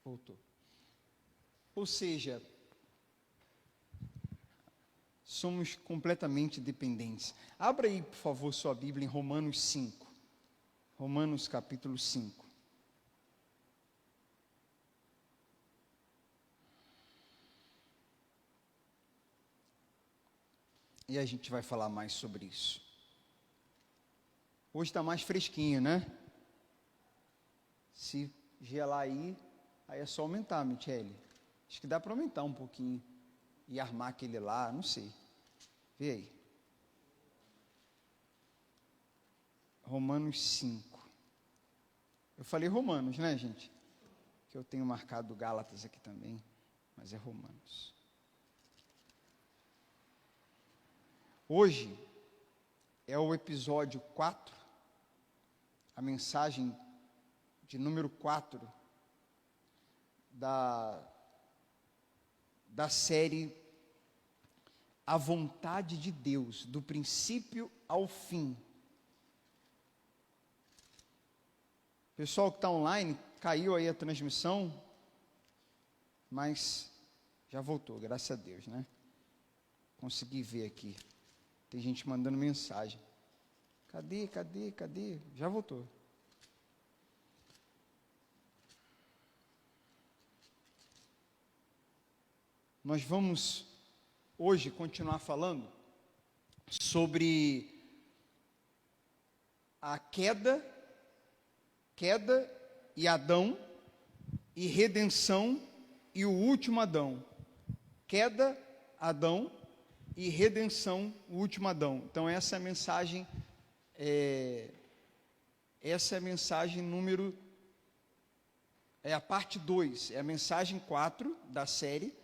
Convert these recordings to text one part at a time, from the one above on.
Voltou. Ou seja, somos completamente dependentes. Abra aí, por favor, sua Bíblia em Romanos 5. Romanos capítulo 5. E a gente vai falar mais sobre isso. Hoje está mais fresquinho, né? Se gelar aí é só aumentar, Michele. Acho que dá para aumentar um pouquinho. E armar aquele lá, não sei. Vê aí. Romanos 5. Eu falei Romanos, né, gente? Que eu tenho marcado Gálatas aqui também. Mas é Romanos. Hoje é o episódio 4, a mensagem de número 4 da série A Vontade de Deus, do princípio ao fim. Pessoal que está online, caiu aí a transmissão, mas já voltou, graças a Deus, né? Consegui ver aqui. Tem gente mandando mensagem. Cadê? Já voltou. Nós vamos hoje continuar falando sobre a queda e Adão, e redenção e o último Adão. Queda, Adão e redenção, o último Adão. Então essa é a mensagem, número, é a parte 2, é a mensagem 4 da série,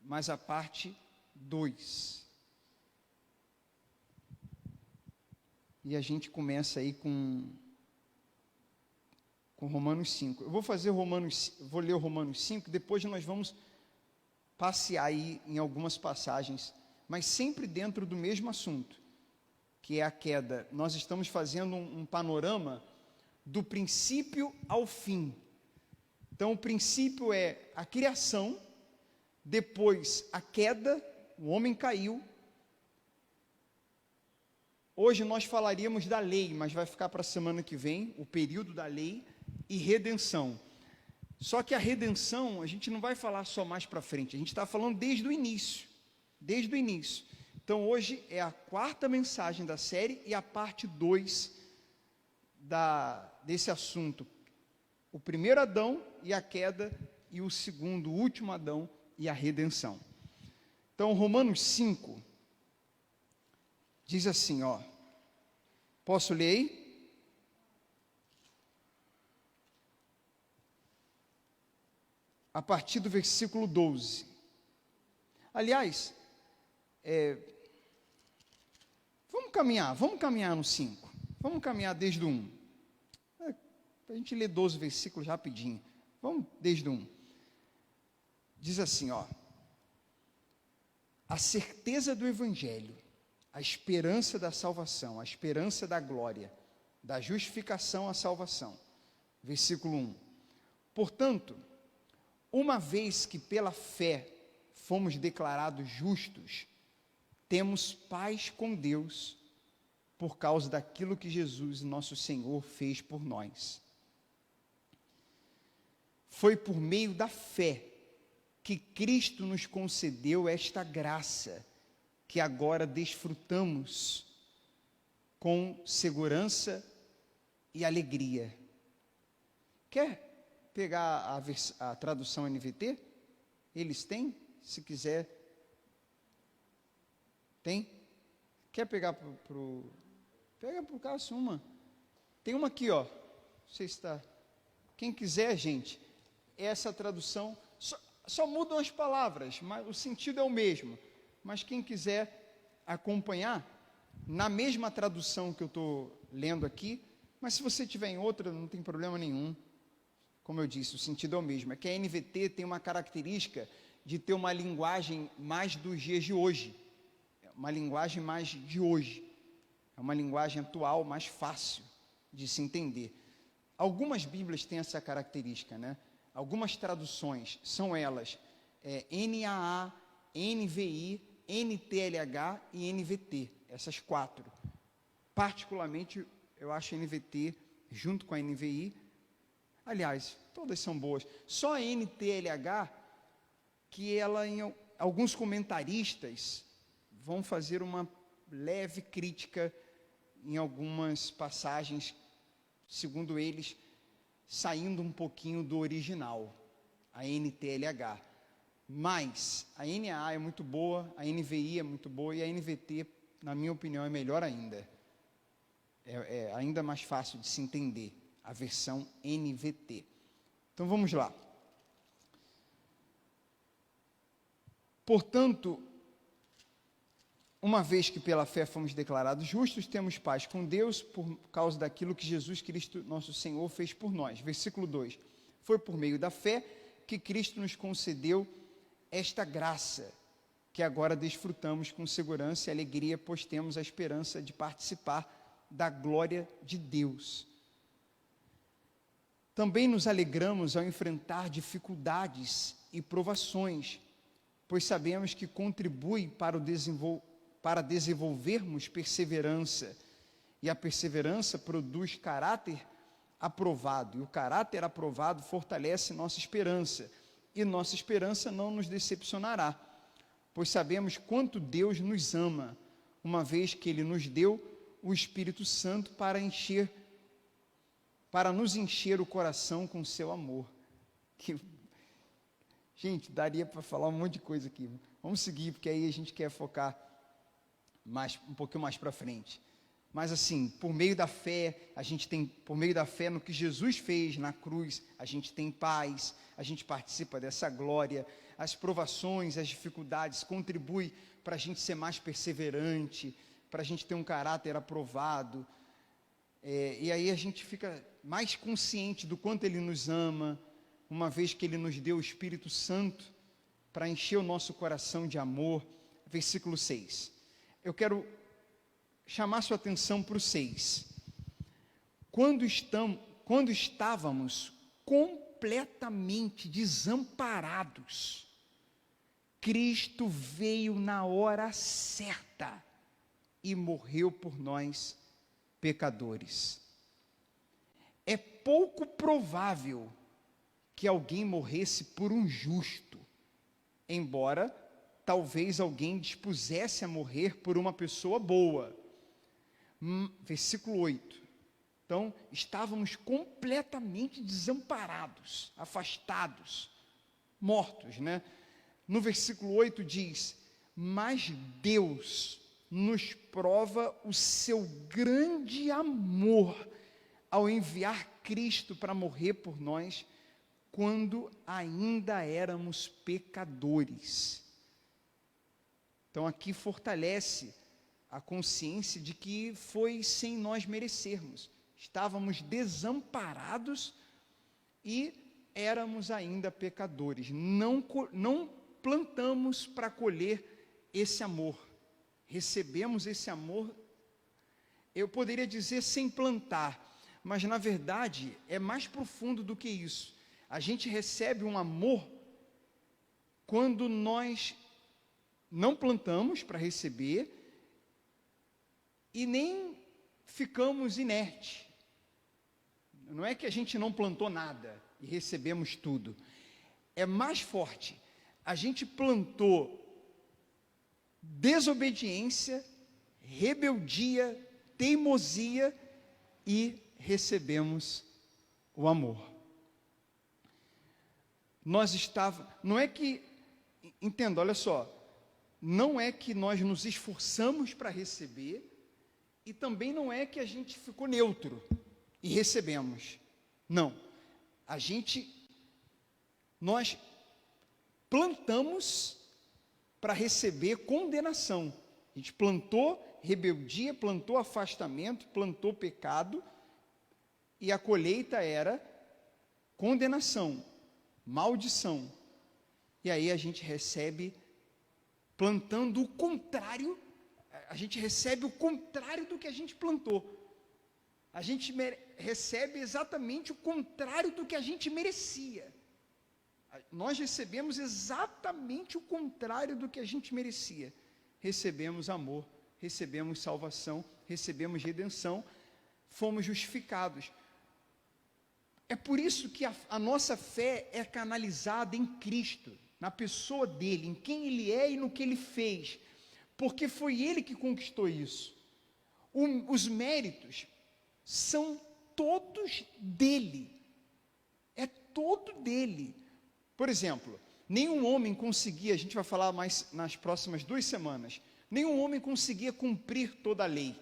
mas a parte 2. E a gente começa aí com Romanos 5. Eu vou ler o Romanos 5, depois nós vamos passear aí em algumas passagens, mas sempre dentro do mesmo assunto, que é a queda. Nós estamos fazendo um panorama do princípio ao fim. Então, o princípio é a criação, depois a queda, o homem caiu. Hoje nós falaríamos da lei, mas vai ficar para a semana que vem, o período da lei e redenção. Só que a redenção, a gente não vai falar só mais para frente, a gente está falando desde o início. Então, hoje é a 4ª mensagem da série e a parte 2 desse assunto. O primeiro Adão e a queda, e o segundo, o último Adão e a redenção. Então, Romanos 5 diz assim, ó. Posso ler aí? A partir do versículo 12. Aliás, vamos caminhar no 5. Vamos caminhar desde o 1. A gente lê 12 versículos rapidinho. Vamos desde o 1. Diz assim, ó. A certeza do Evangelho, a esperança da salvação, a esperança da glória, da justificação à salvação. Versículo 1. Portanto, uma vez que pela fé fomos declarados justos, temos paz com Deus, por causa daquilo que Jesus, nosso Senhor, fez por nós. Foi por meio da fé que Cristo nos concedeu esta graça, que agora desfrutamos com segurança e alegria. Quer pegar a tradução NVT? Eles têm? Se quiser. Tem? Quer pegar pega para o Cássio uma. Tem uma aqui, ó. Não sei se está. Quem quiser, gente, essa tradução, só mudam as palavras, mas o sentido é o mesmo. Mas quem quiser acompanhar, na mesma tradução que eu estou lendo aqui, mas se você tiver em outra, não tem problema nenhum. Como eu disse, o sentido é o mesmo. É que a NVT tem uma característica de ter uma linguagem mais dos dias de hoje. Uma linguagem mais de hoje. É uma linguagem atual, mais fácil de se entender. Algumas Bíblias têm essa característica, né? algumas traduções são elas NAA, NVI, NTLH e NVT, essas 4. Particularmente, eu acho a NVT junto com a NVI, aliás, todas são boas, só a NTLH, que ela, alguns comentaristas vão fazer uma leve crítica em algumas passagens, segundo eles, saindo um pouquinho do original, a NTLH. Mas a NAA é muito boa, a NVI é muito boa e a NVT, na minha opinião, é melhor ainda. É ainda mais fácil de se entender, a versão NVT. Então vamos lá. Portanto, uma vez que pela fé fomos declarados justos, temos paz com Deus por causa daquilo que Jesus Cristo, nosso Senhor, fez por nós. Versículo 2. Foi por meio da fé que Cristo nos concedeu esta graça, que agora desfrutamos com segurança e alegria, pois temos a esperança de participar da glória de Deus. Também nos alegramos ao enfrentar dificuldades e provações, pois sabemos que contribui para desenvolvermos perseverança, e a perseverança produz caráter aprovado, e o caráter aprovado fortalece nossa esperança, e nossa esperança não nos decepcionará, pois sabemos quanto Deus nos ama, uma vez que Ele nos deu o Espírito Santo para nos encher o coração com seu amor. Gente, daria para falar um monte de coisa aqui. Vamos seguir, porque aí a gente quer focar um pouquinho mais para frente. Mas assim, por meio da fé, por meio da fé no que Jesus fez na cruz, a gente tem paz, a gente participa dessa glória, as provações, as dificuldades contribuem para a gente ser mais perseverante, para a gente ter um caráter aprovado, e aí a gente fica mais consciente do quanto Ele nos ama, uma vez que Ele nos deu o Espírito Santo para encher o nosso coração de amor. Versículo 6. Eu quero chamar sua atenção para o 6. Quando estávamos completamente desamparados, Cristo veio na hora certa e morreu por nós, pecadores. É pouco provável que alguém morresse por um justo, embora talvez alguém dispusesse a morrer por uma pessoa boa. Versículo 8. Então, estávamos completamente desamparados, afastados, mortos, né? No versículo 8 diz: mas Deus nos prova o seu grande amor ao enviar Cristo para morrer por nós, quando ainda éramos pecadores. Então aqui fortalece a consciência de que foi sem nós merecermos. Estávamos desamparados e éramos ainda pecadores. Não plantamos para colher esse amor. Recebemos esse amor, eu poderia dizer sem plantar, mas na verdade é mais profundo do que isso. A gente recebe um amor quando nós não plantamos para receber e nem ficamos inertes. Não é que a gente não plantou nada e recebemos tudo. É mais forte. A gente plantou desobediência, rebeldia, teimosia e recebemos o amor. Não é que, entenda, olha só, não é que nós nos esforçamos para receber e também não é que a gente ficou neutro e recebemos. Não, nós plantamos para receber condenação. A gente plantou rebeldia, plantou afastamento, plantou pecado, e a colheita era condenação, maldição. E aí a gente recebe, plantando o contrário, a gente recebe o contrário do que a gente plantou. A gente recebe exatamente o contrário do que a gente merecia. Nós recebemos exatamente o contrário do que a gente merecia. Recebemos amor, recebemos salvação, recebemos redenção, fomos justificados. É por isso que a nossa fé é canalizada em Cristo, na pessoa dele, em quem ele é e no que ele fez, porque foi ele que conquistou isso. Os méritos são todos dele, é todo dele. Por exemplo, nenhum homem conseguia, a gente vai falar mais nas próximas 2 semanas, nenhum homem conseguia cumprir toda a lei.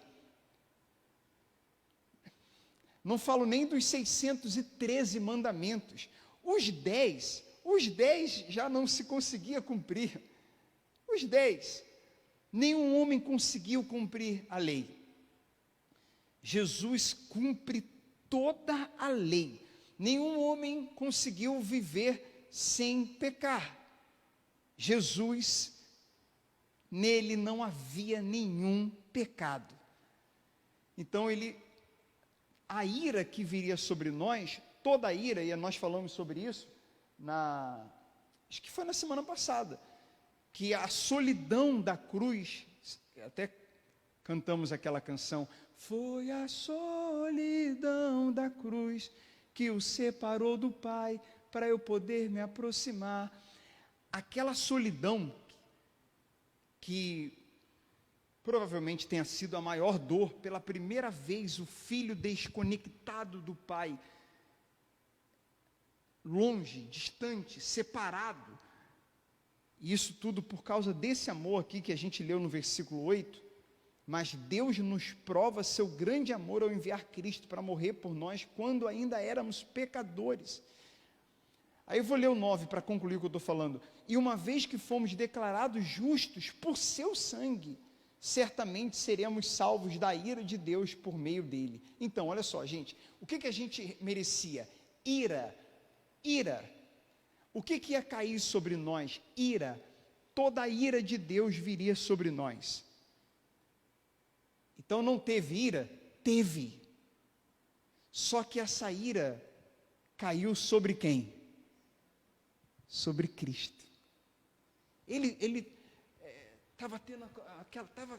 Não falo nem dos 613 mandamentos. Os 10 já não se conseguia cumprir. Os 10. Nenhum homem conseguiu cumprir a lei. Jesus cumpre toda a lei. Nenhum homem conseguiu viver sem pecar. Jesus, nele não havia nenhum pecado. Então a ira que viria sobre nós, toda a ira, e nós falamos sobre isso, acho que foi na semana passada, que a solidão da cruz, até cantamos aquela canção, foi a solidão da cruz que o separou do Pai, para eu poder me aproximar. Aquela solidão que provavelmente tenha sido a maior dor, pela primeira vez o filho desconectado do pai, longe, distante, separado, e isso tudo por causa desse amor aqui que a gente leu no versículo 8, mas Deus nos prova seu grande amor ao enviar Cristo para morrer por nós, quando ainda éramos pecadores. Aí eu vou ler o 9 para concluir o que eu estou falando. E uma vez que fomos declarados justos por seu sangue, certamente seremos salvos da ira de Deus por meio dele. Então, olha só, gente, o que a gente merecia? Ira. O que ia cair sobre nós? Ira. Toda a ira de Deus viria sobre nós. Então não teve ira? Teve. Só que essa ira caiu sobre quem? Sobre Cristo. Ele estava tendo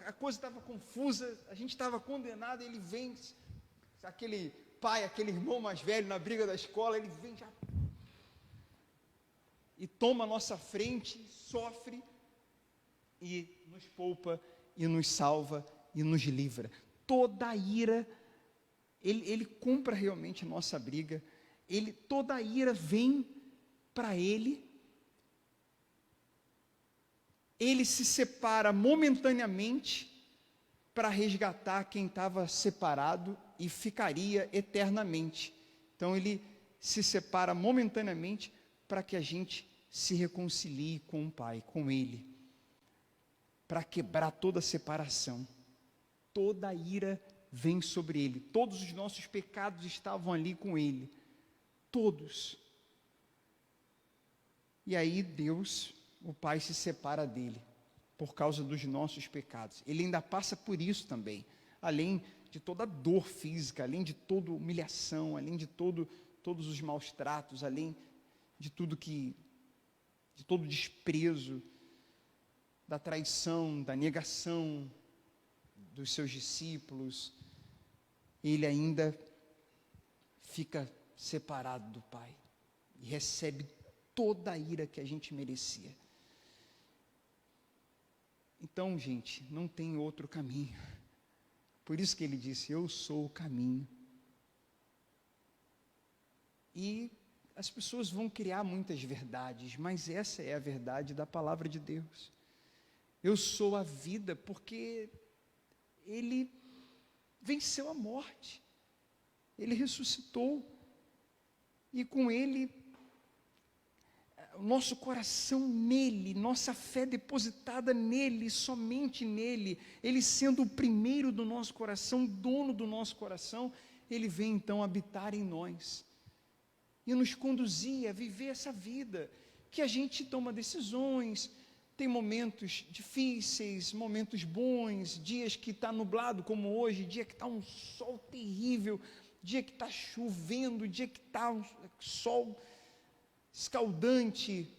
a coisa estava confusa, a gente estava condenado, ele vem, aquele pai, aquele irmão mais velho na briga da escola, ele vem já e toma a nossa frente, sofre e nos poupa e nos salva e nos livra. Toda a ira, ele compra realmente a nossa briga, toda a ira vem para ele se separa momentaneamente para resgatar quem estava separado e ficaria eternamente. Então ele se separa momentaneamente para que a gente se reconcilie com o Pai, com Ele, para quebrar toda a separação. Toda a ira vem sobre Ele, todos os nossos pecados estavam ali com Ele, todos. E aí Deus, o Pai, se separa dele, por causa dos nossos pecados. Ele ainda passa por isso também, além de toda a dor física, além de toda humilhação, além de todos os maus tratos, além de de todo o desprezo, da traição, da negação dos seus discípulos, ele ainda fica separado do Pai e recebe toda a ira que a gente merecia. Então, gente, não tem outro caminho. Por isso que ele disse, eu sou o caminho. E as pessoas vão criar muitas verdades, mas essa é a verdade da palavra de Deus. Eu sou a vida porque ele venceu a morte. Ele ressuscitou. E com ele, o nosso coração nele, nossa fé depositada nele, somente nele, ele sendo o primeiro do nosso coração, dono do nosso coração, ele vem então habitar em nós e nos conduzir a viver essa vida, que a gente toma decisões, tem momentos difíceis, momentos bons, dias que está nublado como hoje, dia que está um sol terrível, dia que está chovendo, dia que está um sol escaldante,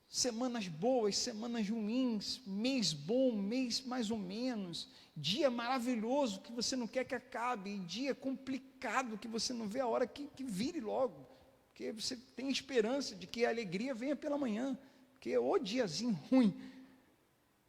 semanas boas, semanas ruins, mês bom, mês mais ou menos, dia maravilhoso que você não quer que acabe, e dia complicado que você não vê a hora que vire logo, porque você tem esperança de que a alegria venha pela manhã, porque o diazinho ruim,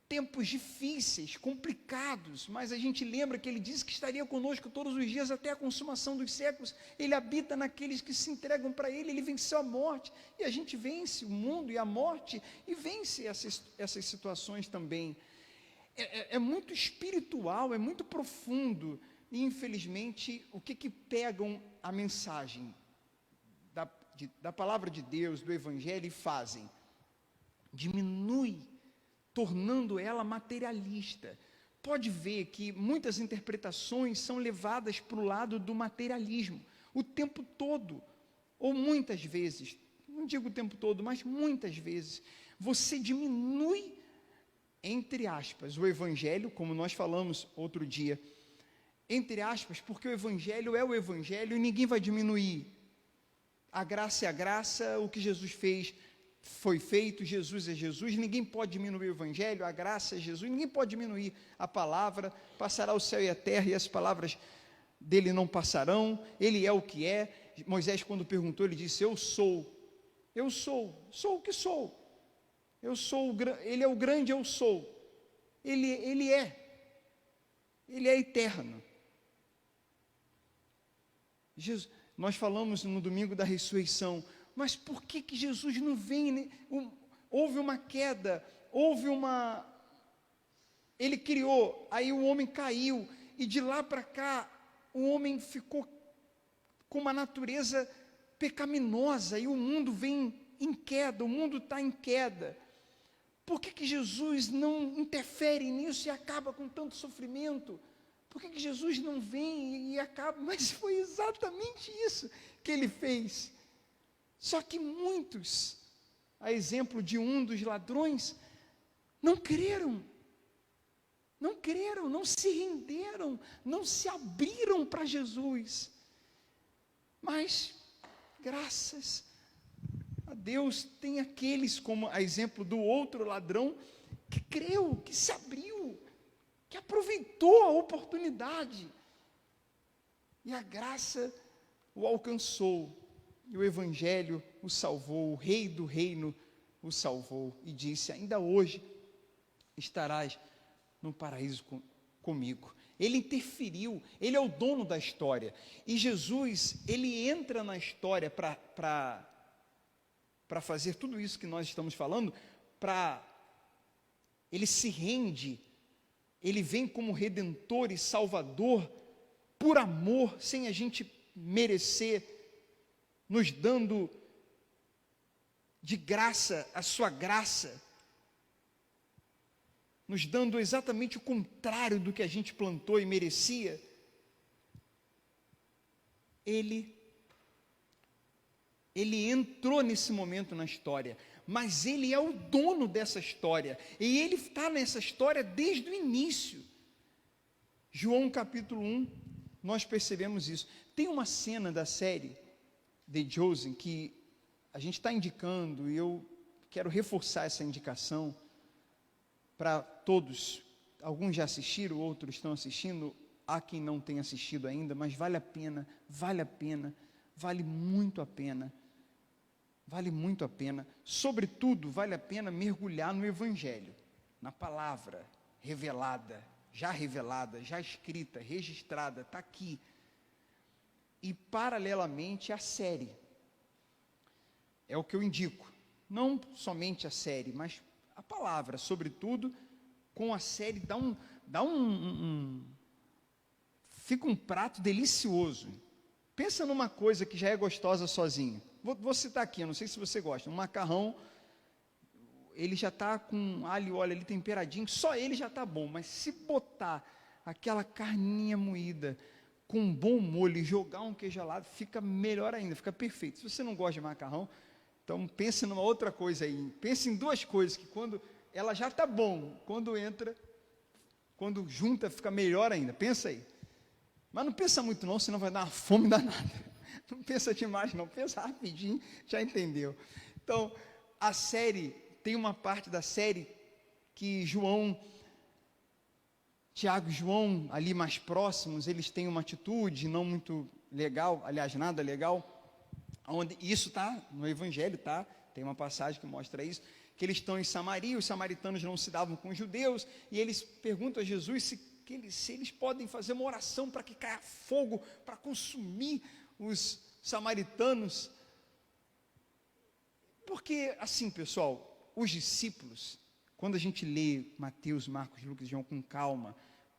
tempos difíceis, complicados, mas a gente lembra que ele disse que estaria conosco todos os dias até a consumação dos séculos. Ele habita naqueles que se entregam para ele. Ele venceu a morte, e a gente vence o mundo e a morte, e vence essas situações também. É muito espiritual, é muito profundo, e infelizmente o que pegam a mensagem da palavra de Deus, do Evangelho, e fazem? Diminui, tornando ela materialista. Pode ver que muitas interpretações são levadas para o lado do materialismo, o tempo todo, ou muitas vezes, não digo o tempo todo, mas muitas vezes, você diminui, entre aspas, o Evangelho, como nós falamos outro dia, entre aspas, porque o Evangelho é o Evangelho e ninguém vai diminuir. A graça é a graça, o que Jesus fez foi feito, Jesus é Jesus, ninguém pode diminuir o Evangelho, a graça é Jesus, ninguém pode diminuir a palavra, passará o céu e a terra, e as palavras dele não passarão, ele é o que é. Moisés, quando perguntou, ele disse: sou o que sou, ele é o grande eu sou, ele é eterno. Jesus, nós falamos no domingo da ressurreição, mas por que Jesus não vem? Houve uma queda, ele criou, aí o homem caiu, e de lá para cá, o homem ficou com uma natureza pecaminosa, e o mundo vem em queda, o mundo está em queda. Por que Jesus não interfere nisso e acaba com tanto sofrimento? Por que Jesus não vem e acaba? Mas foi exatamente isso que ele fez. Só que muitos, a exemplo de um dos ladrões, não creram, não se renderam, não se abriram para Jesus. Mas, graças a Deus, tem aqueles, como a exemplo do outro ladrão, que creu, que se abriu, que aproveitou a oportunidade, e a graça o alcançou, e o Evangelho o salvou, o Rei do Reino o salvou, e disse: ainda hoje estarás no paraíso comigo. Ele interferiu, ele é o dono da história, e Jesus, ele entra na história para fazer tudo isso que nós estamos falando, ele se rende, ele vem como Redentor e Salvador, por amor, sem a gente merecer, nos dando de graça a sua graça, nos dando exatamente o contrário do que a gente plantou e merecia. Ele entrou nesse momento na história, mas ele é o dono dessa história, e ele está nessa história desde o início. João capítulo 1, nós percebemos isso. Tem uma cena da série The Chosen que a gente está indicando, e eu quero reforçar essa indicação para todos. Alguns já assistiram, outros estão assistindo, há quem não tenha assistido ainda, mas vale a pena, vale muito a pena, sobretudo vale a pena mergulhar no Evangelho, na palavra revelada, já escrita, registrada, está aqui, e paralelamente a série, é o que eu indico, não somente a série, mas a palavra, sobretudo, com a série, fica um prato delicioso. Pensa numa coisa que já é gostosa sozinha. Vou citar aqui, eu não sei se você gosta, um macarrão, ele já está com alho e óleo ali temperadinho, só ele já está bom, mas se botar aquela carninha moída, com um bom molho, e jogar um queijo ralado, fica melhor ainda, fica perfeito. Se você não gosta de macarrão, então pense numa outra coisa aí, pense em duas coisas, que quando ela já está bom, quando junta fica melhor ainda, pensa aí, mas não pensa muito não, senão vai dar uma fome danada, Não pensa demais não, pensa rapidinho, já entendeu. Então, a série, tem uma parte da série que Tiago e João, ali mais próximos, eles têm uma atitude não muito legal, aliás, nada legal, onde isso está no Evangelho, tá? Tem uma passagem que mostra isso, que eles estão em Samaria, os samaritanos não se davam com os judeus, e eles perguntam a Jesus se eles podem fazer uma oração para que caia fogo, para consumir os samaritanos. Porque, assim, pessoal, os discípulos, quando a gente lê Mateus, Marcos, Lucas e João com calma,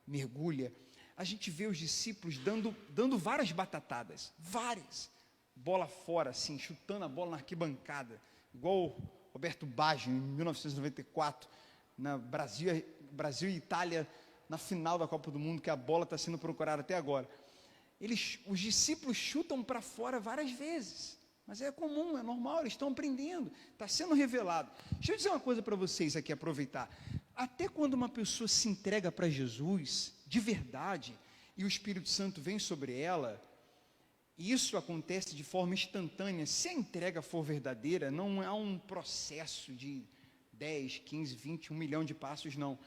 mergulha, a gente vê os discípulos dando várias batatadas, várias, bola fora, assim, chutando a bola na arquibancada, igual Roberto Baggio, em 1994, na Brasil e Itália, na final da Copa do Mundo, que a bola está sendo procurada até agora. Os discípulos chutam para fora várias vezes, mas é comum, é normal, eles estão aprendendo, está sendo revelado. Deixa eu dizer uma coisa para vocês aqui, aproveitar. Até quando uma pessoa se entrega para Jesus, de verdade, e o Espírito Santo vem sobre ela, e isso acontece de forma instantânea, se a entrega for verdadeira, não é um processo de 10, 15, 20, 1 milhão de passos, não.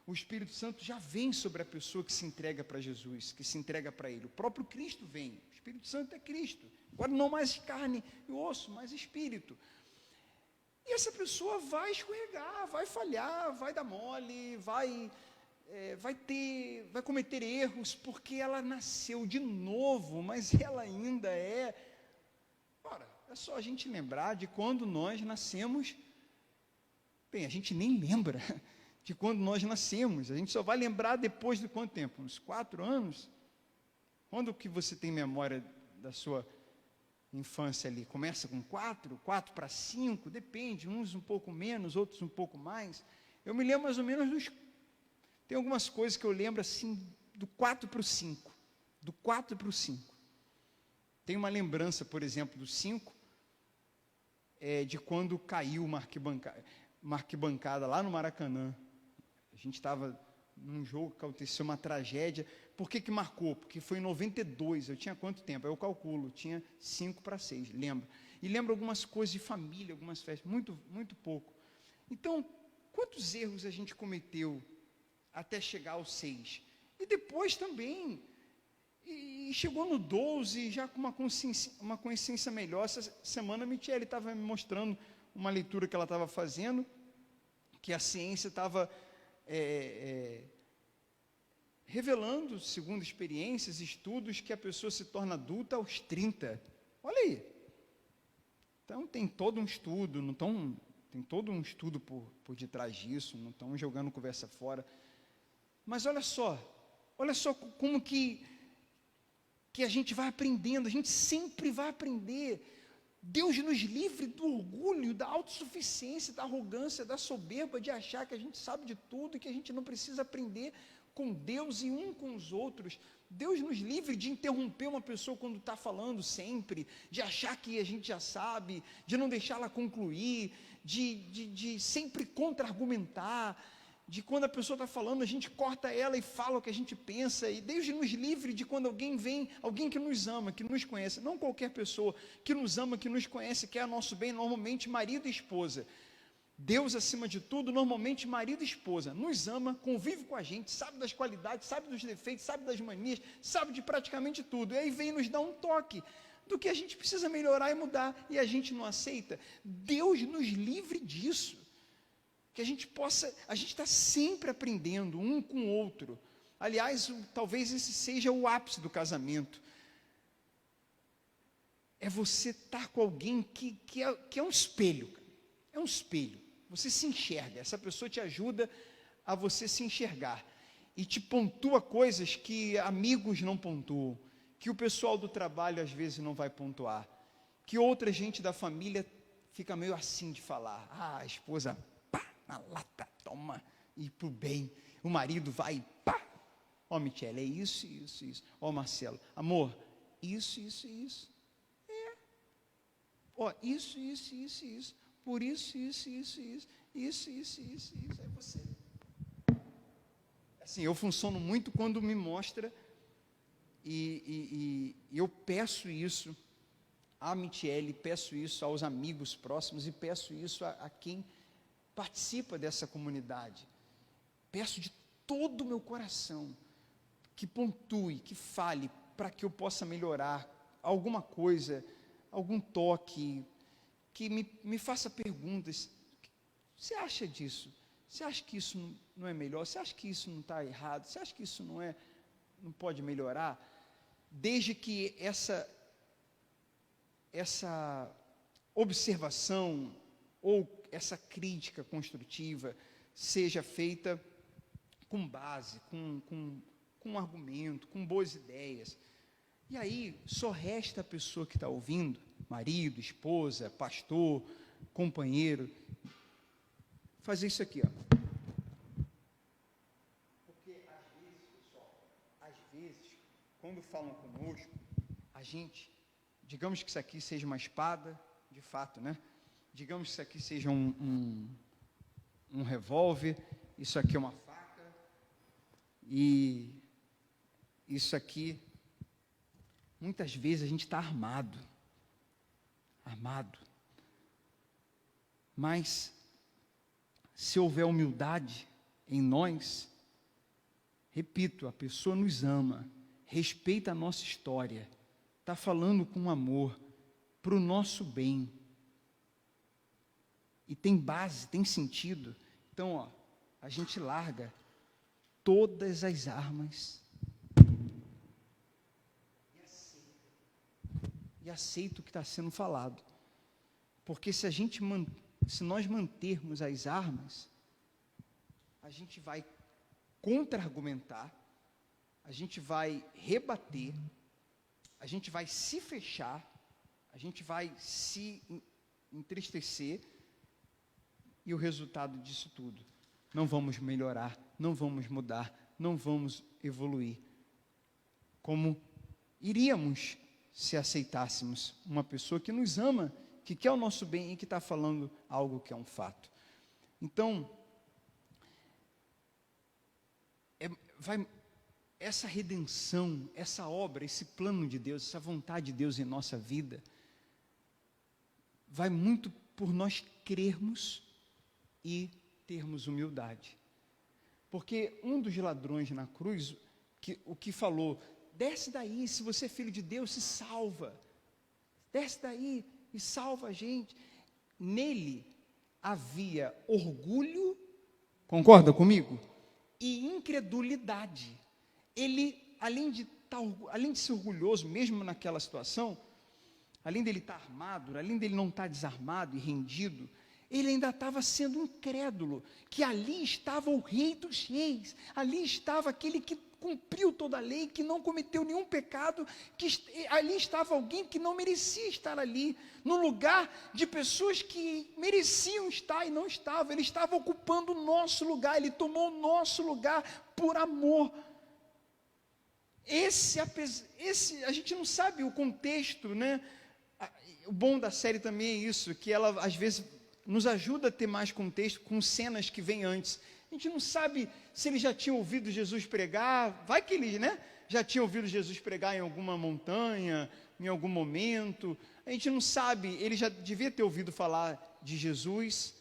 O Espírito Santo já vem sobre a pessoa que se entrega para Jesus, que se entrega para Ele. O próprio Cristo vem, o Espírito Santo é Cristo. Agora não mais carne e osso, mas Espírito. E essa pessoa vai escorregar, vai falhar, vai dar mole, vai cometer erros, porque ela nasceu de novo, mas ela ainda é... Ora, é só a gente lembrar de quando nós nascemos. Bem, a gente nem lembra de quando nós nascemos, a gente só vai lembrar depois de quanto tempo? Uns 4 anos? Quando que você tem memória da sua infância ali? Começa com 4 para 5, depende, uns um pouco menos, outros um pouco mais. Eu me lembro mais ou menos tem algumas coisas que eu lembro assim, do 4 para o 5, do 4 para o 5. Tem uma lembrança, por exemplo, do 5, de quando caiu uma arquibancada lá no Maracanã. A gente estava num jogo que aconteceu uma tragédia. Por que marcou? Porque foi em 92, eu tinha quanto tempo? Eu calculo, tinha 5 para 6, lembro. E lembro algumas coisas de família, algumas festas, muito, muito pouco. Então, quantos erros a gente cometeu até chegar ao 6? E depois também, e chegou no 12, já com uma consciência melhor. Essa semana a Michele estava me mostrando uma leitura que ela estava fazendo, que a ciência estava revelando, segundo experiências, estudos, que a pessoa se torna adulta aos 30. Olha aí. Então tem todo um estudo, tem todo um estudo por detrás disso, não estão jogando conversa fora. Mas olha só como que a gente vai aprendendo, a gente sempre vai aprender. Deus nos livre do orgulho, da autossuficiência, da arrogância, da soberba, de achar que a gente sabe de tudo e que a gente não precisa aprender com Deus e um com os outros. Deus nos livre de interromper uma pessoa quando está falando sempre, de achar que a gente já sabe, de não deixá-la concluir, de sempre contra-argumentar, de quando a pessoa está falando, a gente corta ela e fala o que a gente pensa. E Deus nos livre de quando alguém que nos ama, que nos conhece, não qualquer pessoa, que nos ama, que nos conhece, quer nosso bem, normalmente marido e esposa. Deus, acima de tudo, normalmente marido e esposa, nos ama, convive com a gente, sabe das qualidades, sabe dos defeitos, sabe das manias, sabe de praticamente tudo. E aí vem nos dar um toque do que a gente precisa melhorar e mudar, e a gente não aceita. Deus nos livre disso. Que a gente está sempre aprendendo um com o outro. Aliás, talvez esse seja o ápice do casamento. É você estar com alguém que é um espelho. É um espelho. Você se enxerga. Essa pessoa te ajuda a você se enxergar. E te pontua coisas que amigos não pontuam. Que o pessoal do trabalho às vezes não vai pontuar. Que outra gente da família fica meio assim de falar. Ah, a esposa... na lata, toma, e pro bem, o marido vai, pá, ó Michele, é isso, ó Marcelo, amor, isso, ó, isso, por isso, é você. Assim, eu funciono muito quando me mostra, e eu peço isso, à Mitiele, peço isso aos amigos próximos e peço isso a quem participa dessa comunidade. Peço de todo o meu coração que pontue, que fale, para que eu possa melhorar alguma coisa, algum toque, que me faça perguntas. Você acha disso? Você acha que isso não é melhor? Você acha que isso não está errado? Você acha que isso não pode melhorar? Desde que essa observação ou essa crítica construtiva seja feita com base, com um argumento, com boas ideias. E aí só resta a pessoa que está ouvindo, marido, esposa, pastor, companheiro, fazer isso aqui, ó. Porque às vezes, pessoal, quando falam conosco, a gente, digamos que isso aqui seja uma espada, de fato, né? Digamos que isso aqui seja um revólver, isso aqui é uma faca, e isso aqui, muitas vezes a gente está armado, mas se houver humildade em nós, repito, a pessoa nos ama, respeita a nossa história, está falando com amor, para o nosso bem, e tem base, tem sentido. Então, ó, a gente larga todas as armas e aceita o que está sendo falado, porque se nós mantermos as armas, a gente vai contra-argumentar, a gente vai rebater, a gente vai se fechar, a gente vai se entristecer, e o resultado disso tudo, não vamos melhorar, não vamos mudar, não vamos evoluir, como iríamos se aceitássemos uma pessoa que nos ama, que quer o nosso bem e que está falando algo que é um fato. Então, essa redenção, essa obra, esse plano de Deus, essa vontade de Deus em nossa vida, vai muito por nós crermos e termos humildade. Porque um dos ladrões na cruz, o que falou, desce daí, se você é filho de Deus, se salva, desce daí e salva a gente. Nele havia orgulho, concorda comigo? E incredulidade. Ele, além de ser orgulhoso, mesmo naquela situação, além dele estar armado, além dele não estar desarmado e rendido, ele ainda estava sendo incrédulo, que ali estava o Rei dos Reis, ali estava aquele que cumpriu toda a lei, que não cometeu nenhum pecado, ali estava alguém que não merecia estar ali, no lugar de pessoas que mereciam estar e não estavam. Ele estava ocupando o nosso lugar, ele tomou o nosso lugar por amor. A gente não sabe o contexto, né? O bom da série também é isso, que ela às vezes nos ajuda a ter mais contexto com cenas que vêm antes. A gente não sabe se ele já tinha ouvido Jesus pregar, vai que ele, né, já tinha ouvido Jesus pregar em alguma montanha, em algum momento, a gente não sabe, ele já devia ter ouvido falar de Jesus,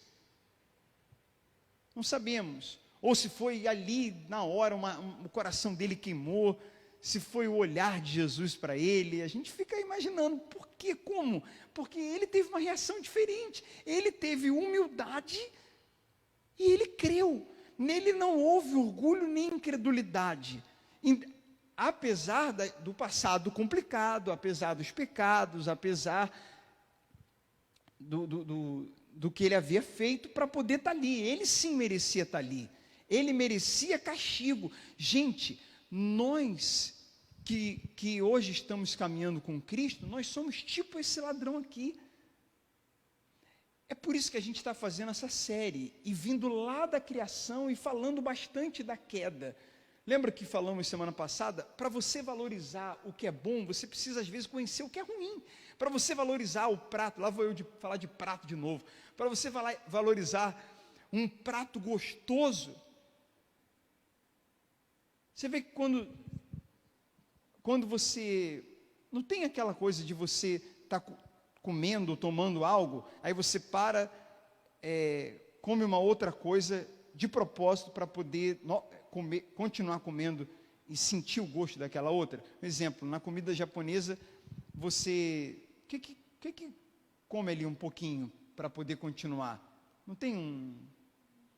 não sabemos, ou se foi ali na hora, o coração dele queimou, se foi o olhar de Jesus para ele, a gente fica imaginando, por quê, como? Porque ele teve uma reação diferente, ele teve humildade e ele creu, nele não houve orgulho nem incredulidade, apesar do passado complicado, apesar dos pecados, apesar do que ele havia feito para poder estar ali, ele sim merecia estar ali, ele merecia castigo. Gente, nós que hoje estamos caminhando com Cristo, nós somos tipo esse ladrão aqui. É por isso que a gente está fazendo essa série, e vindo lá da criação e falando bastante da queda. Lembra que falamos semana passada? Para você valorizar o que é bom, você precisa às vezes conhecer o que é ruim. Para você valorizar o prato, lá vou eu falar de prato de novo. Para você valorizar um prato gostoso, você vê que quando você, não tem aquela coisa de você estar comendo, tomando algo, aí você para, come uma outra coisa de propósito para poder continuar comendo e sentir o gosto daquela outra. Por exemplo, na comida japonesa, você que come ali um pouquinho para poder continuar? Não tem um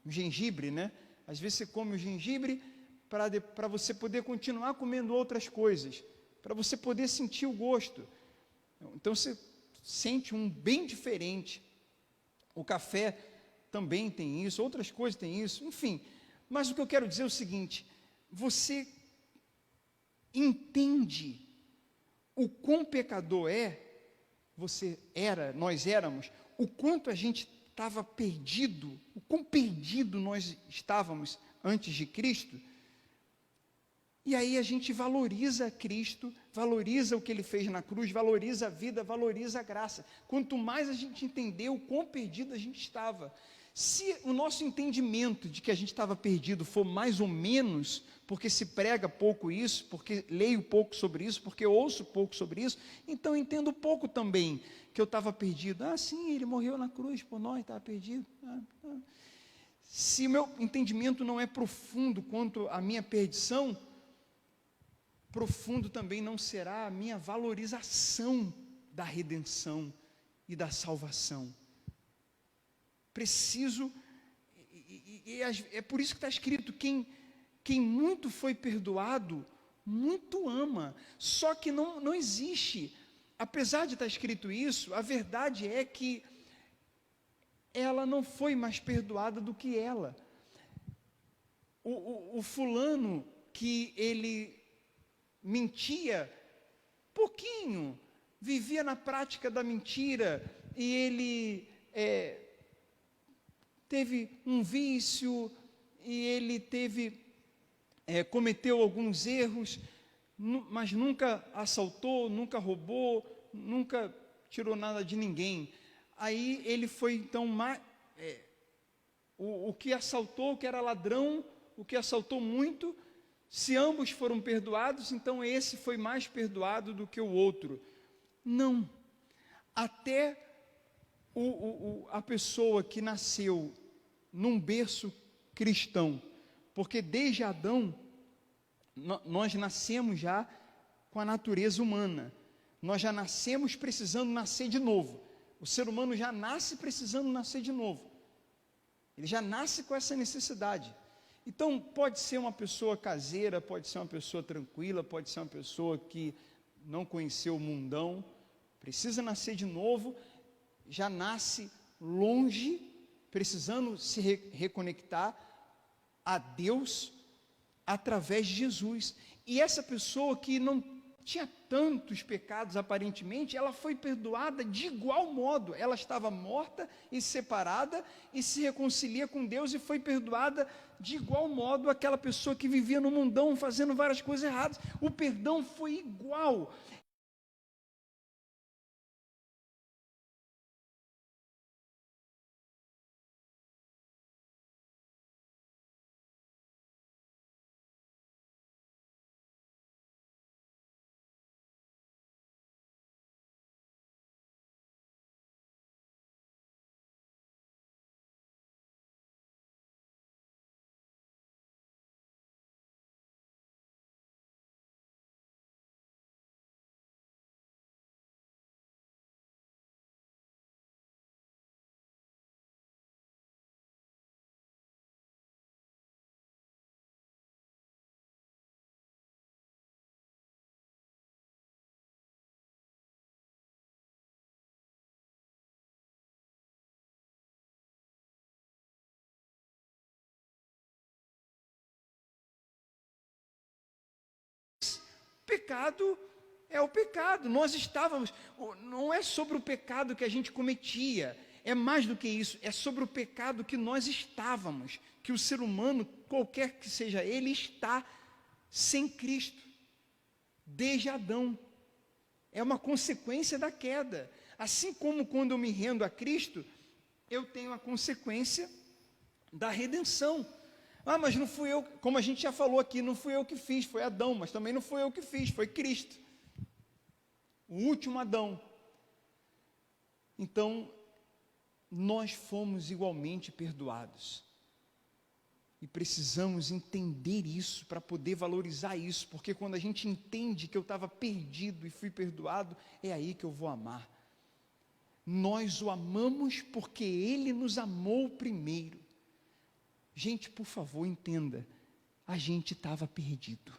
gengibre, né? Às vezes você come o gengibre para você poder continuar comendo outras coisas, para você poder sentir o gosto. Então você sente um bem diferente. O café também tem isso, outras coisas têm isso, enfim. Mas o que eu quero dizer é o seguinte: você entende o quão pecador nós éramos, o quanto a gente estava perdido, o quão perdido nós estávamos antes de Cristo. E aí a gente valoriza Cristo, valoriza o que Ele fez na cruz, valoriza a vida, valoriza a graça. Quanto mais a gente entendeu o quão perdido a gente estava. Se o nosso entendimento de que a gente estava perdido for mais ou menos, porque se prega pouco isso, porque leio pouco sobre isso, porque ouço pouco sobre isso, então eu entendo pouco também que eu estava perdido. Ah, sim, Ele morreu na cruz por nós, estava perdido. Se o meu entendimento não é profundo quanto à minha perdição, profundo também não será a minha valorização da redenção e da salvação. Preciso, é por isso que está escrito: quem muito foi perdoado, muito ama. Só que não existe, apesar de estar escrito isso, a verdade é que ela não foi mais perdoada do que ela. O fulano que ele mentia pouquinho, vivia na prática da mentira, e ele teve um vício, e ele cometeu alguns erros, mas nunca assaltou, nunca roubou, nunca tirou nada de ninguém. Aí ele foi então, o que assaltou, que era ladrão, o que assaltou muito, se ambos foram perdoados, então esse foi mais perdoado do que o outro. Não. Até a pessoa que nasceu num berço cristão, porque desde Adão, nós nascemos já com a natureza humana, nós já nascemos precisando nascer de novo. O ser humano já nasce precisando nascer de novo, ele já nasce com essa necessidade. Então pode ser uma pessoa caseira, pode ser uma pessoa tranquila, pode ser uma pessoa que não conheceu o mundão, precisa nascer de novo, já nasce longe, precisando se reconectar a Deus através de Jesus. E essa pessoa que não tinha tantos pecados aparentemente, ela foi perdoada de igual modo. Ela estava morta e separada e se reconcilia com Deus, e foi perdoada de igual modo aquela pessoa que vivia no mundão fazendo várias coisas erradas. O perdão foi igual. Pecado é o pecado, nós estávamos, não é sobre o pecado que a gente cometia, é mais do que isso, é sobre o pecado que nós estávamos, que o ser humano, qualquer que seja ele, está sem Cristo, desde Adão. É uma consequência da queda. Assim como quando eu me rendo a Cristo, eu tenho a consequência da redenção. Ah, mas não fui eu, como a gente já falou aqui, não fui eu que fiz, foi Adão, mas também não foi eu que fiz, foi Cristo. O último Adão. Então, nós fomos igualmente perdoados. E precisamos entender isso para poder valorizar isso, porque quando a gente entende que eu estava perdido e fui perdoado, é aí que eu vou amar. Nós o amamos porque Ele nos amou primeiro. Gente, por favor, entenda, a gente estava perdido.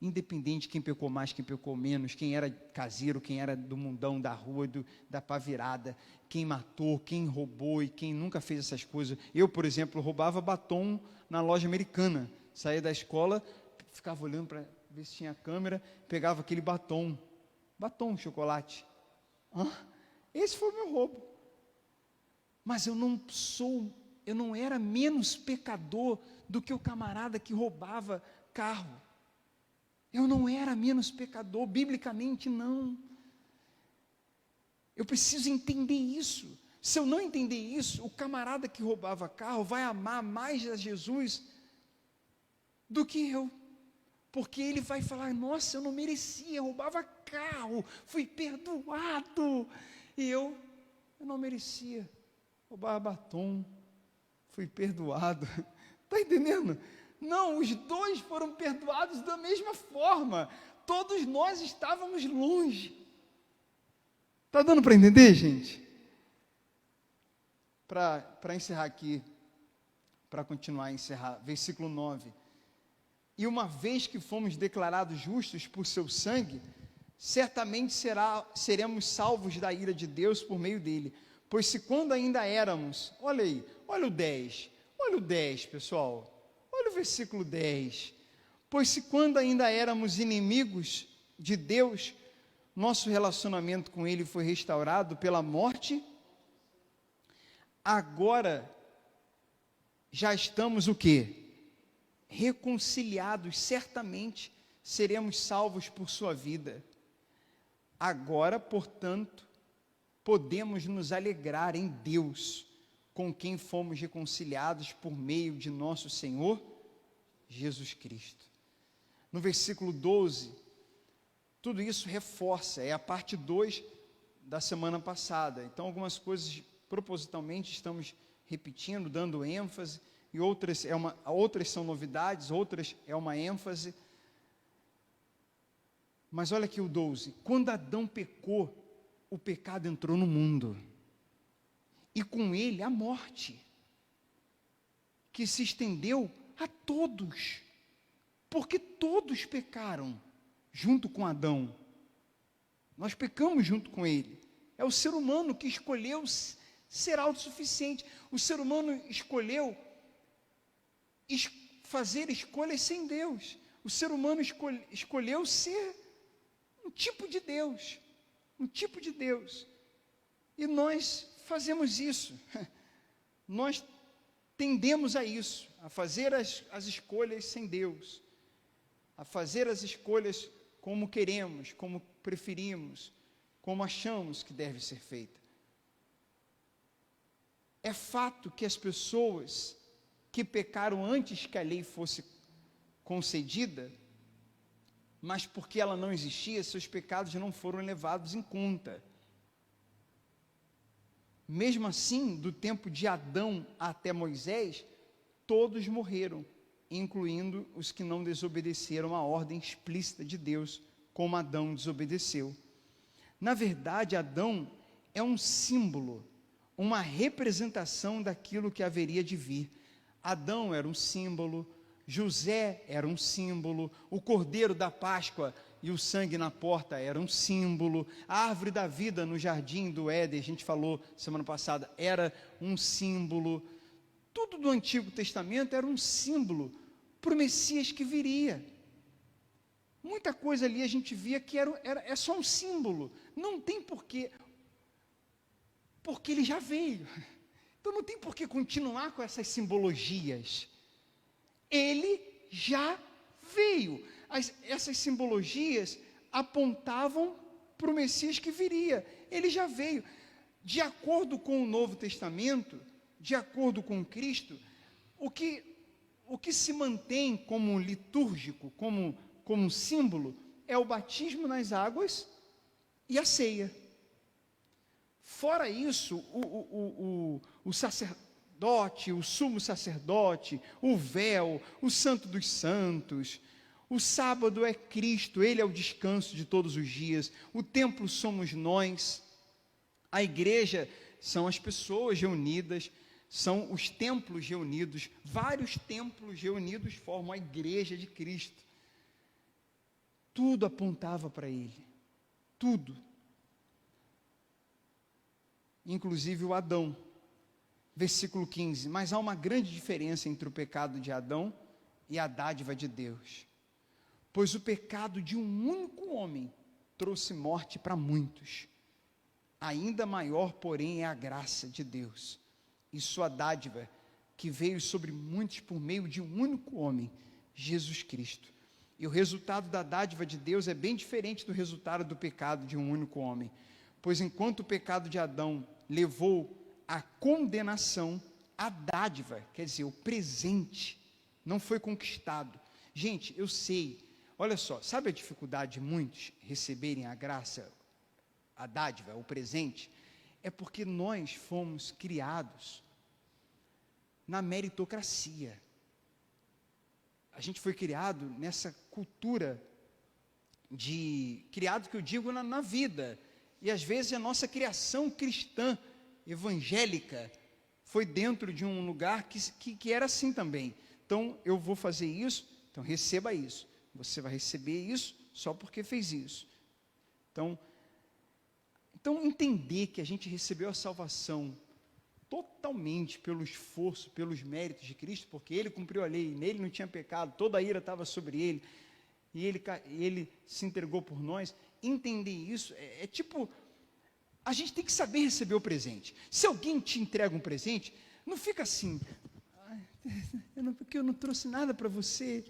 Independente de quem pecou mais, quem pecou menos, quem era caseiro, quem era do mundão, da rua, da pá virada, quem matou, quem roubou e quem nunca fez essas coisas. Eu, por exemplo, roubava batom na loja americana. Saía da escola, ficava olhando para ver se tinha câmera, pegava aquele batom, chocolate. Esse foi o meu roubo. Mas eu não era menos pecador do que o camarada que roubava carro. Eu não era menos pecador, biblicamente não. Eu preciso entender isso. Se eu não entender isso, o camarada que roubava carro vai amar mais a Jesus do que eu. Porque ele vai falar, nossa, eu não merecia, eu roubava carro, fui perdoado. E eu não merecia, roubava batom, fui perdoado. Está entendendo? Não, os dois foram perdoados da mesma forma. Todos nós estávamos longe. Está dando para entender, gente? Para encerrar aqui, para continuar a encerrar, versículo 9. E uma vez que fomos declarados justos por seu sangue, certamente seremos salvos da ira de Deus por meio dele. Pois se quando ainda éramos, olha aí, olha o 10, pessoal. Olha o versículo 10. Pois se quando ainda éramos inimigos de Deus, nosso relacionamento com Ele foi restaurado pela morte, agora já estamos o quê? Reconciliados, certamente seremos salvos por sua vida. Agora, portanto, podemos nos alegrar em Deus, com quem fomos reconciliados por meio de nosso Senhor Jesus Cristo. No versículo 12, tudo isso reforça, é a parte 2 da semana passada. Então, algumas coisas propositalmente estamos repetindo, dando ênfase, e outras são novidades, outras é uma ênfase. Mas olha aqui o 12, quando Adão pecou, o pecado entrou no mundo. E com ele a morte, que se estendeu a todos, porque todos pecaram junto com Adão. Nós pecamos junto com ele. É o ser humano que escolheu ser autossuficiente. O ser humano escolheu fazer escolhas sem Deus. O ser humano escolheu ser um tipo de Deus. Um tipo de Deus. E nós fazemos isso, nós tendemos a isso, a fazer as escolhas sem Deus, a fazer as escolhas como queremos, como preferimos, como achamos que deve ser feita. É fato que as pessoas que pecaram antes que a lei fosse concedida, mas porque ela não existia, seus pecados não foram levados em conta. Mesmo assim, do tempo de Adão até Moisés, todos morreram, incluindo os que não desobedeceram à ordem explícita de Deus, como Adão desobedeceu. Na verdade, Adão é um símbolo, uma representação daquilo que haveria de vir. Adão era um símbolo, José era um símbolo, o cordeiro da Páscoa e o sangue na porta era um símbolo, a árvore da vida no jardim do Éden, a gente falou semana passada, era um símbolo. Tudo do Antigo Testamento era um símbolo para o Messias que viria. Muita coisa ali a gente via que é só um símbolo, não tem porquê, porque ele já veio. Então não tem porquê continuar com essas simbologias. Ele já veio. Essas simbologias apontavam para o Messias que viria. Ele já veio. De acordo com o Novo Testamento, de acordo com Cristo, o que se mantém como litúrgico, como símbolo, é o batismo nas águas e a ceia. Fora isso, o sacerdote, o sumo sacerdote, o véu, o santo dos santos, o sábado é Cristo, Ele é o descanso de todos os dias, o templo somos nós, a igreja são as pessoas reunidas, são os templos reunidos, vários templos reunidos formam a igreja de Cristo. Tudo apontava para Ele, tudo. Inclusive o Adão. Versículo 15, mas há uma grande diferença entre o pecado de Adão e a dádiva de Deus. Pois o pecado de um único homem trouxe morte para muitos. Ainda maior, porém, é a graça de Deus e sua dádiva, que veio sobre muitos por meio de um único homem, Jesus Cristo. E o resultado da dádiva de Deus é bem diferente do resultado do pecado de um único homem. Pois enquanto o pecado de Adão levou à condenação, a dádiva, quer dizer, o presente, não foi conquistado. Gente, eu sei, olha só, sabe a dificuldade de muitos receberem a graça, a dádiva, o presente? É porque nós fomos criados na meritocracia. A gente foi criado nessa cultura criado que eu digo na vida, e às vezes a nossa criação cristã, evangélica, foi dentro de um lugar que era assim também. Então, eu vou fazer isso, então receba isso. Você vai receber isso só porque fez isso. Então entender que a gente recebeu a salvação totalmente pelo esforço, pelos méritos de Cristo, porque Ele cumpriu a lei, nele não tinha pecado, toda a ira estava sobre Ele, e Ele se entregou por nós. Entender isso é tipo, a gente tem que saber receber o presente. Se alguém te entrega um presente, não fica assim, porque eu não trouxe nada para você.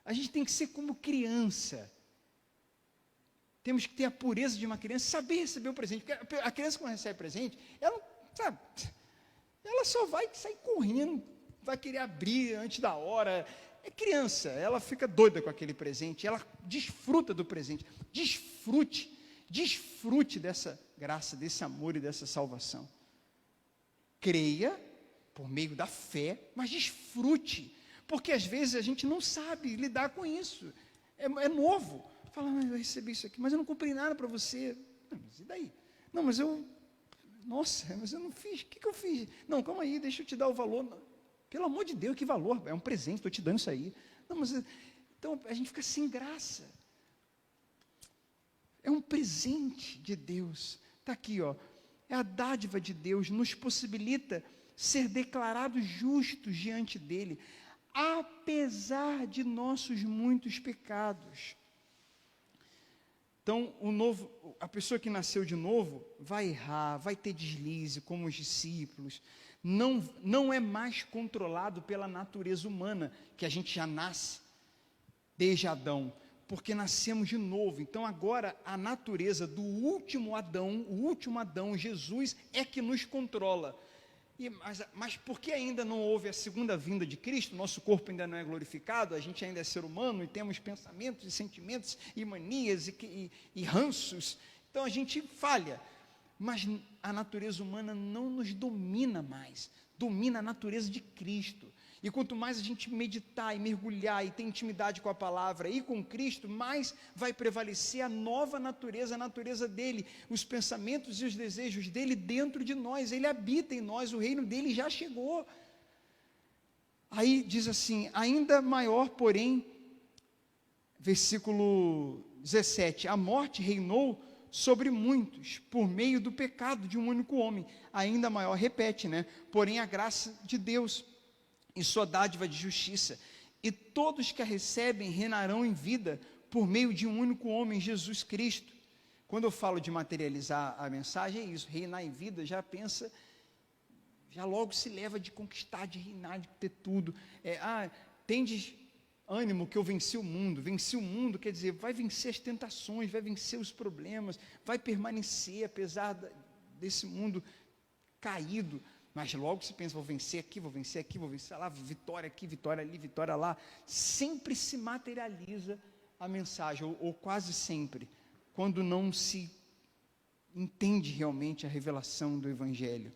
A gente tem que ser como criança. Temos que ter a pureza de uma criança, saber receber o presente. Porque a criança, quando recebe presente, ela, sabe, ela só vai sair correndo, vai querer abrir antes da hora. É criança, ela fica doida com aquele presente, ela desfruta do presente. Desfrute dessa graça, desse amor e dessa salvação. Creia por meio da fé, mas desfrute, porque às vezes a gente não sabe lidar com isso. É novo. Fala, mas eu recebi isso aqui, mas eu não comprei nada para você. Não, mas e daí? Não, mas eu não fiz. O que eu fiz? Não, calma aí, deixa eu te dar o valor. Não, pelo amor de Deus, que valor? É um presente, estou te dando isso aí. Não, mas então a gente fica sem graça. É um presente de Deus. Está aqui, ó. É a dádiva de Deus, nos possibilita ser declarados justos diante dEle, apesar de nossos muitos pecados. Então, a pessoa que nasceu de novo vai errar, vai ter deslize, como os discípulos. Não é mais controlado pela natureza humana, que a gente já nasce desde Adão, porque nascemos de novo. Então, agora, a natureza do último Adão, Jesus, é que nos controla. Mas porque ainda não houve a segunda vinda de Cristo, nosso corpo ainda não é glorificado, a gente ainda é ser humano e temos pensamentos e sentimentos e manias e ranços, então a gente falha, mas a natureza humana não nos domina mais, domina a natureza de Cristo. E quanto mais a gente meditar e mergulhar e ter intimidade com a palavra e com Cristo, mais vai prevalecer a nova natureza, a natureza dele, os pensamentos e os desejos dele dentro de nós. Ele habita em nós, o reino dele já chegou. Aí diz assim, ainda maior, porém, versículo 17, a morte reinou sobre muitos, por meio do pecado de um único homem. Ainda maior, repete, né? Porém a graça de Deus e sua dádiva de justiça, e todos que a recebem reinarão em vida por meio de um único homem, Jesus Cristo. Quando eu falo de materializar a mensagem, é isso, reinar em vida, já logo se leva de conquistar, de reinar, de ter tudo. Tendes ânimo que eu venci o mundo quer dizer, vai vencer as tentações, vai vencer os problemas, vai permanecer apesar desse mundo caído. Mas logo se pensa, vou vencer aqui, vou vencer lá, vitória aqui, vitória ali, vitória lá. Sempre se materializa a mensagem, ou quase sempre, quando não se entende realmente a revelação do Evangelho.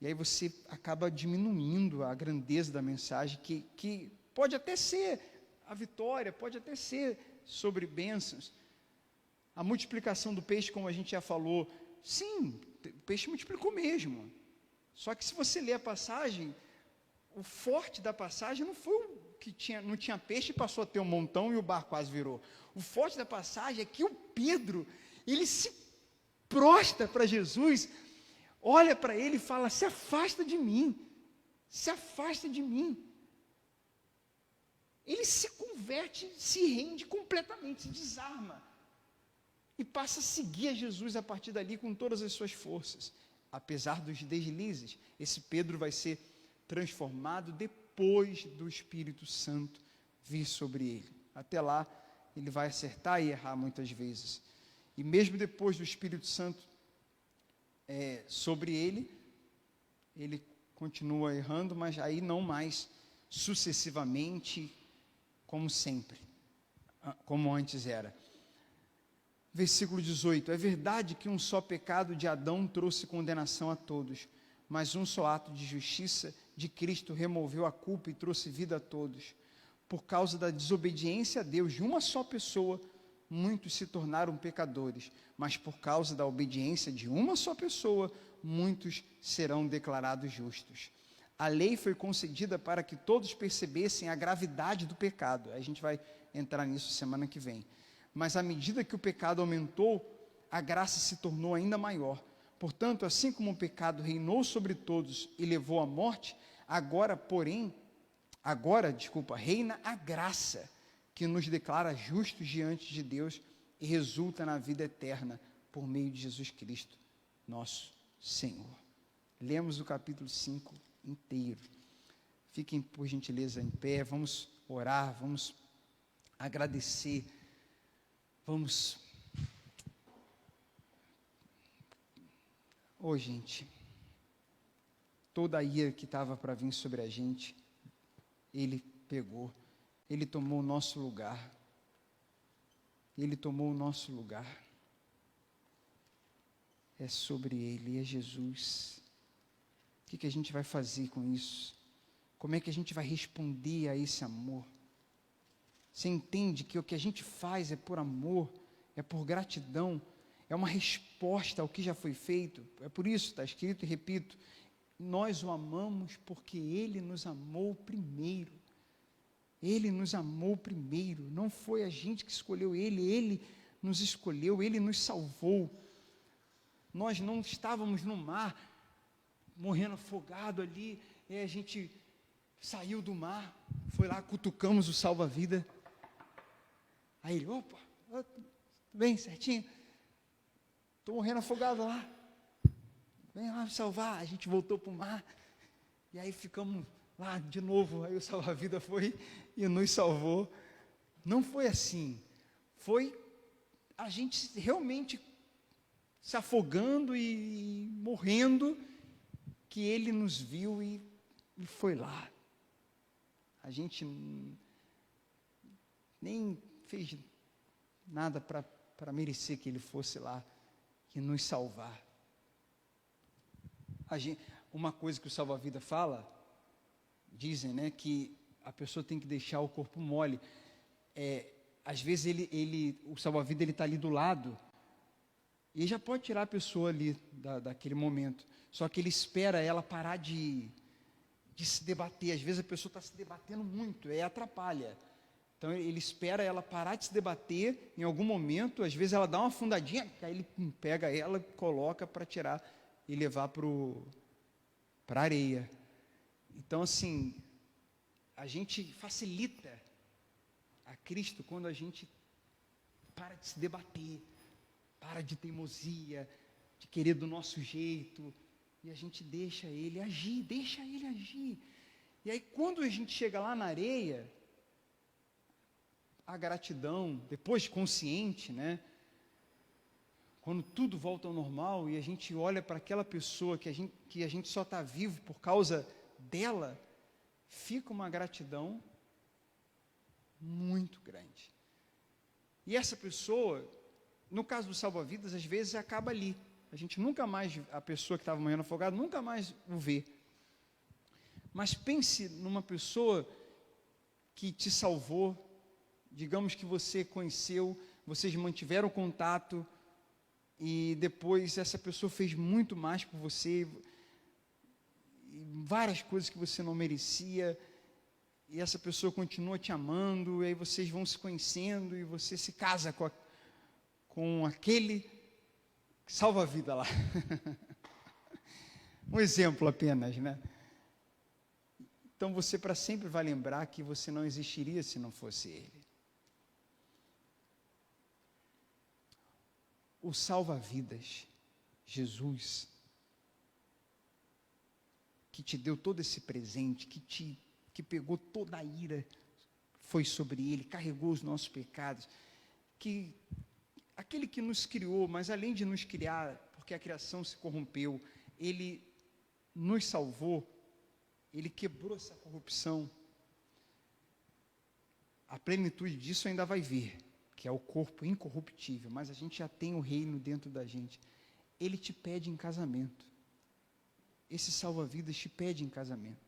E aí você acaba diminuindo a grandeza da mensagem, que pode até ser a vitória, pode até ser sobre bênçãos. A multiplicação do peixe, como a gente já falou, sim, o peixe multiplicou mesmo. Só que se você ler a passagem, o forte da passagem não foi o que não tinha peixe e passou a ter um montão e o barco quase virou. O forte da passagem é que o Pedro, ele se prostra para Jesus, olha para ele e fala: se afasta de mim, se afasta de mim. Ele se converte, se rende completamente, se desarma e passa a seguir a Jesus a partir dali com todas as suas forças. Apesar dos deslizes, esse Pedro vai ser transformado depois do Espírito Santo vir sobre ele. Até lá, ele vai acertar e errar muitas vezes. E mesmo depois do Espírito Santo sobre ele, ele continua errando, mas aí não mais sucessivamente, como sempre, como antes era. Versículo 18: é verdade que um só pecado de Adão trouxe condenação a todos, mas um só ato de justiça de Cristo removeu a culpa e trouxe vida a todos. Por causa da desobediência a Deus de uma só pessoa, muitos se tornaram pecadores, mas por causa da obediência de uma só pessoa, muitos serão declarados justos. A lei foi concedida para que todos percebessem a gravidade do pecado. A gente vai entrar nisso semana que vem. Mas à medida que o pecado aumentou, a graça se tornou ainda maior. Portanto, assim como o pecado reinou sobre todos e levou à morte, agora, reina a graça, que nos declara justos diante de Deus e resulta na vida eterna por meio de Jesus Cristo, nosso Senhor. Lemos o capítulo 5 inteiro. Fiquem, por gentileza, em pé, vamos orar, vamos agradecer, vamos... gente, toda a ira que estava para vir sobre a gente, Ele pegou, Ele tomou o nosso lugar, Ele tomou o nosso lugar, é sobre Ele, é Jesus. O que a gente vai fazer com isso? Como é que a gente vai responder a esse amor? Você entende que o que a gente faz é por amor, é por gratidão, é uma resposta ao que já foi feito. É por isso, está escrito e repito, nós o amamos porque Ele nos amou primeiro. Ele nos amou primeiro, não foi a gente que escolheu Ele, Ele nos escolheu, Ele nos salvou. Nós não estávamos no mar, morrendo afogado ali, e a gente saiu do mar, foi lá, cutucamos o salva-vida. Aí ele, opa, tudo bem, certinho? Estou morrendo afogado lá, vem lá me salvar. A gente voltou para o mar, e aí ficamos lá de novo, aí o salva-vida foi e nos salvou. Não foi assim, foi a gente realmente se afogando e morrendo, que Ele nos viu e foi lá. A gente nem fez nada para merecer que Ele fosse lá e nos salvar. Uma coisa que o salva-vida fala, dizem, né, que a pessoa tem que deixar o corpo mole. Às vezes o salva-vida ele está ali do lado e já pode tirar a pessoa ali daquele momento. Só que ele espera ela parar de se debater. Às vezes a pessoa está se debatendo muito, atrapalha. Então ele espera ela parar de se debater em algum momento. Às vezes ela dá uma afundadinha, aí ele pega ela, coloca para tirar e levar para a areia. Então, assim, a gente facilita a Cristo quando a gente para de se debater, para de teimosia, de querer do nosso jeito, e a gente deixa Ele agir, E aí, quando a gente chega lá na areia, a gratidão, depois consciente, né? Quando tudo volta ao normal e a gente olha para aquela pessoa que a gente só está vivo por causa dela, fica uma gratidão muito grande. E essa pessoa, no caso do salva-vidas, às vezes acaba ali. A gente nunca mais, a pessoa que estava morrendo afogada, nunca mais o vê. Mas pense numa pessoa que te salvou, digamos que você conheceu, vocês mantiveram contato, e depois essa pessoa fez muito mais por você, e várias coisas que você não merecia, e essa pessoa continua te amando, e aí vocês vão se conhecendo, e você se casa com aquele que salva a vida lá. Um exemplo apenas, né? Então você para sempre vai lembrar que você não existiria se não fosse ele. O salva-vidas, Jesus, que te deu todo esse presente, que pegou toda a ira, foi sobre ele, carregou os nossos pecados, que aquele que nos criou, mas além de nos criar, porque a criação se corrompeu, ele nos salvou, ele quebrou essa corrupção. A plenitude disso ainda vai vir, que é o corpo incorruptível, mas a gente já tem o reino dentro da gente. Ele te pede em casamento. Esse salva-vidas te pede em casamento.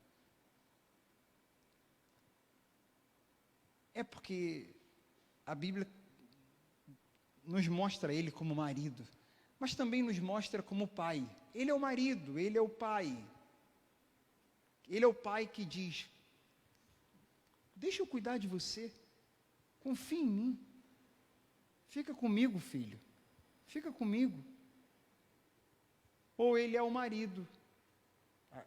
É porque a Bíblia nos mostra ele como marido, mas também nos mostra como pai. Ele é o marido, ele é o pai. Ele é o pai que diz: deixa eu cuidar de você, confia em mim, fica comigo, filho, fica comigo. Ou ele é o marido,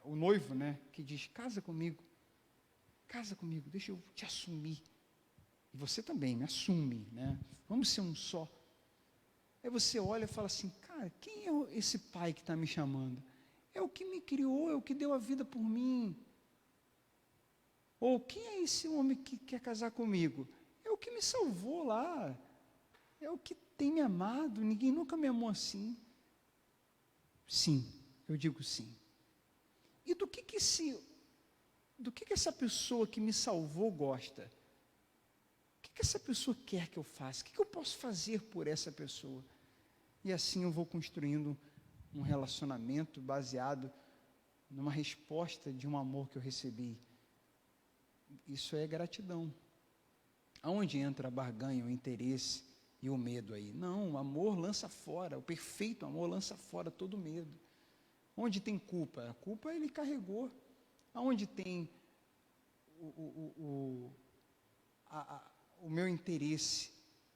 o noivo, né, que diz: casa comigo, deixa eu te assumir. E você também me assume, né? Vamos ser um só. Aí você olha e fala assim: cara, quem é esse pai que está me chamando? É o que me criou, é o que deu a vida por mim. Ou quem é esse homem que quer casar comigo? É o que me salvou lá, é o que tem me amado, ninguém nunca me amou assim. Sim, eu digo sim. E do que essa pessoa que me salvou gosta? O que essa pessoa quer que eu faça? O que eu posso fazer por essa pessoa? E assim eu vou construindo um relacionamento baseado numa resposta de um amor que eu recebi. Isso é gratidão. Aonde entra a barganha, o interesse e o medo aí? Não, o amor lança fora, o perfeito amor lança fora todo medo. Onde tem culpa? A culpa ele carregou. Aonde tem o meu interesse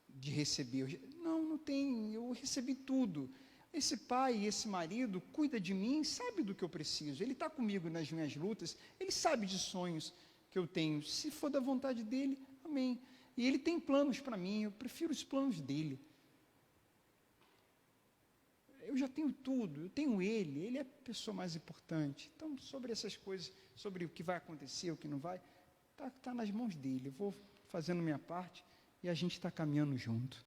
de receber? Não tem, eu recebi tudo. Esse pai, esse marido, cuida de mim, sabe do que eu preciso. Ele está comigo nas minhas lutas, ele sabe de sonhos que eu tenho. Se for da vontade dele, amém. E ele tem planos para mim, eu prefiro os planos dele. Eu já tenho tudo, eu tenho ele é a pessoa mais importante. Então, sobre essas coisas, sobre o que vai acontecer, o que não vai, está nas mãos dele. Eu vou fazendo minha parte e a gente está caminhando junto.